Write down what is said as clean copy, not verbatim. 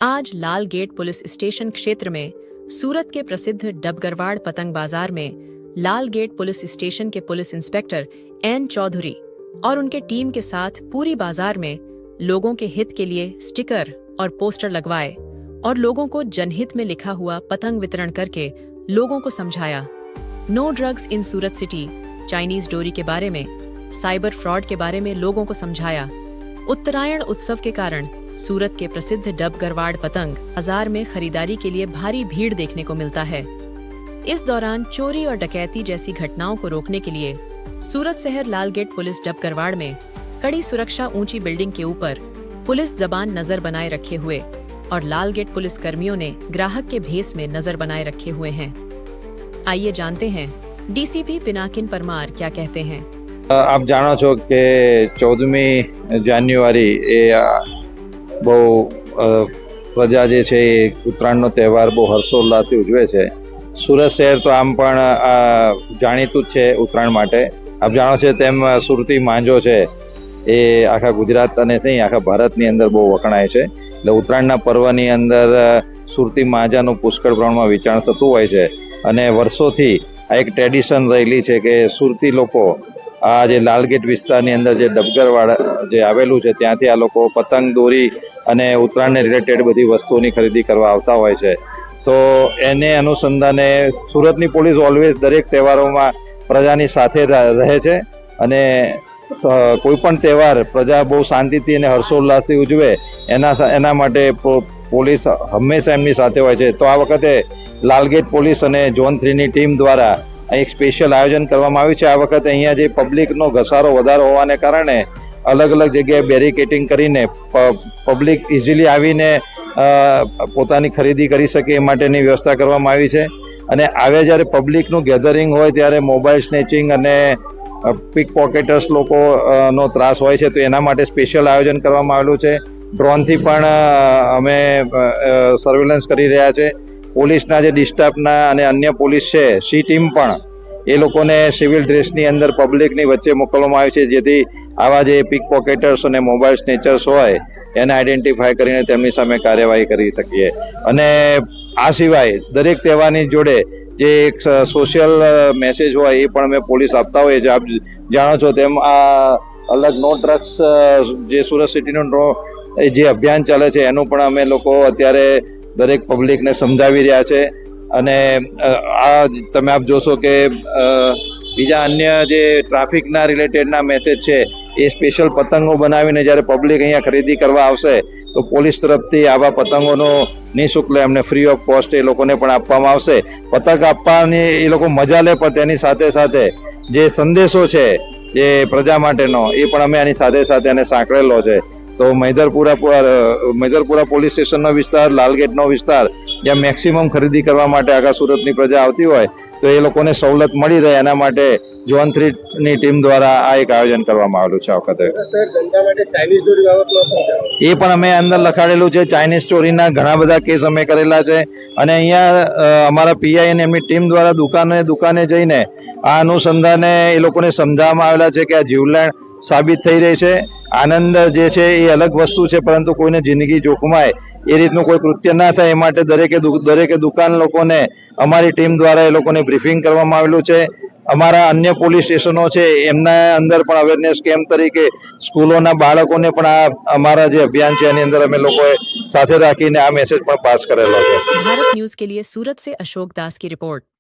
आज लाल gate police station क्षेत्र में सूरत के प्रसिद्ध डबगरवाड़ पतंग बाजार में लाल गेट पुलिस स्टेशन के पुलिस इंस्पेक्टर एन चौधरी और उनके टीम के साथ पूरी बाजार में लोगों के हित के लिए स्टिकर और पोस्टर लगवाए और लोगों को जनहित में लिखा हुआ पतंग वितरण करके लोगों को समझाया। No drugs in Surat city, Chinese डोरी के बारे में, साइबर फ्रॉड के बारे में लोगों को समझाया। उत्तरायण उत्सव के कारण सूरत के प्रसिद्ध डबगरवाड़ पतंग बाजार में खरीदारी के लिए भारी भीड़ देखने को मिलता है। इस दौरान चोरी और डकैती जैसी घटनाओं को रोकने के लिए सूरत शहर लाल गेट पुलिस डबगरवाड़ में कड़ी सुरक्षा ऊंची बिल्डिंग के ऊपर पुलिस जबान नजर बनाए रखे हुए और लाल गेट पुलिस कर्मियों ने ग्राहक के भेस में नजर बनाए रखे हुए हैं। आइए जानते हैं डीसीपी पिनाकिन परमार क्या कहते हैं। आप जानो છો કે 14મી જાન્યુઆરી એ બહુ પ્રજા જે છે એ ઉત્તરાયણનો તહેવાર બહુ હર્ષોલ્લાસથી ઉજવે છે। સુરત શહેર તો આમ પણ જાણીતું જ છે ઉત્તરાયણ માટે। આપ જાણો છો તેમ સુરતી માંજો છે એ આખા ગુજરાત અને નહીં આખા ભારતની અંદર બહુ વખણાય છે। એટલે ઉત્તરાયણના પર્વની અંદર સુરતી માંજાનું પુષ્કળ પ્રમાણમાં વેચાણ થતું હોય છે અને વર્ષોથી આ એક ટ્રેડિશન રહેલી છે કે સુરતી લોકો આ જે લાલગેટ વિસ્તારની અંદર જે ડબગરવાડ જે આવેલું છે ત્યાંથી આ લોકો પતંગ દોરી અને ઉત્તરાયણને રિલેટેડ બધી વસ્તુઓની ખરીદી કરવા આવતા હોય છે। તો એને અનુસંધાને સુરતની પોલીસ ઓલવેઝ દરેક તહેવારોમાં પ્રજાની સાથે રહે છે અને કોઈ પણ તહેવાર પ્રજા બહુ શાંતિથી અને હર્ષોલ્લાસથી ઉજવે એના માટે પોલીસ હંમેશા એમની સાથે હોય છે। તો આ વખતે લાલગેટ પોલીસ અને ઝોન 3ની ટીમ દ્વારા એક સ્પેશિયલ આયોજન કરવામાં આવ્યું છે। આ વખતે અહીંયા જે પબ્લિકનો ઘસારો વધારે હોવાને કારણે અલગ અલગ જગ્યાએ બેરિકેટિંગ કરીને પબ્લિક ઇઝીલી આવીને પોતાની ખરીદી કરી શકે એ માટેની વ્યવસ્થા કરવામાં આવી છે। અને આવે જ્યારે પબ્લિકનું ગેધરિંગ હોય ત્યારે મોબાઈલ સ્નેચિંગ અને પિક પોકેટર્સ લોકોનો ત્રાસ હોય છે, તો એના માટે સ્પેશિયલ આયોજન કરવામાં આવેલું છે। ડ્રોનથી પણ અમે સર્વેલન્સ કરી રહ્યા છે। પોલીસના જે ડિસ્ટાફના અને અન્ય પોલીસ છે સી ટીમ પણ એ લોકોને સિવિલ ડ્રેસની અંદર પબ્લિકની વચ્ચે મોકલવામાં આવે છે જેથી આવા જે પિક પોકેટર્સ અને મોબાઈલ સ્નેચર્સ હોય એને આઈડેન્ટિફાય કરીને તેમની સામે કાર્યવાહી કરી શકીએ। અને આ સિવાય દરેક તહેવારની જોડે જે એક સોશિયલ મેસેજ હોય એ પણ અમે પોલીસ આપતા હોઈએ છીએ। આપ જાણો છો તેમ આ અલગ નો ડ્રગ્સ જે સુરત સિટીનું જે અભિયાન ચાલે છે એનું પણ અમે લોકો અત્યારે દરેક પબ્લિકને સમજાવી રહ્યા છે। અને આ તમે આપ જોશો કે બીજા અન્ય જે ટ્રાફિકના રિલેટેડના મેસેજ છે એ સ્પેશિયલ પતંગો બનાવીને જ્યારે પબ્લિક અહીંયા ખરીદી કરવા આવશે તો પોલીસ તરફથી આવા પતંગોનો નિઃશુલ્ક એમને ફ્રી ઓફ કોસ્ટ એ લોકોને પણ આપવામાં આવશે। પતંગ આપવાની એ લોકો મજા લે પણ તેની સાથે સાથે જે સંદેશો છે જે પ્રજા માટેનો એ પણ અમે આની સાથે સાથે એને સાંકળેલો છે। તો મૈદરપુરા પોલીસ સ્ટેશનનો વિસ્તાર, લાલગેટનો વિસ્તાર જ્યાં મેક્સિમમ ખરીદી કરવા માટે આખા સુરતની પ્રજા આવતી હોય તો એ લોકોને સવલત મળી રહે એના માટે ઝોન 3ની ટીમ દ્વારા આ એક આયોજન કરવામાં આવેલું છે। આ વખતે એ પણ અમે અંદર લખાડેલું છે। ચાઇનીઝ ચોરીના ઘણા બધા કેસ અમે કરેલા છે અને અહીંયા અમારા પીઆઈ અને એમની ટીમ દ્વારા દુકાને જઈને આ અનુસંધાને એ લોકોને સમજાવવામાં આવેલા છે કે આ જીવલેણ સાબિત થઈ રહી છે। આનંદ જે છે એ અલગ વસ્તુ છે પરંતુ કોઈને જિંદગી જોખમાય એ રીતનું કોઈ કૃત્ય ના થાય એ માટે દરેકે દુકાન લોકોને અમારી ટીમ દ્વારા એ લોકોને બ્રીફિંગ કરવામાં આવેલું છે। અમારા અન્ય પોલીસ સ્ટેશનો છે એમના અંદર પણ અવેરનેસ કેમ્પ તરીકે સ્કૂલોના બાળકોને પણ આ અમારા જે અભિયાન છે એની અંદર અમે લોકોએ સાથે રાખીને આ મેસેજ પણ પાસ કરેલો છે। भारत न्यूज के लिए सूरत से अशोक दास की रिपोर्ट।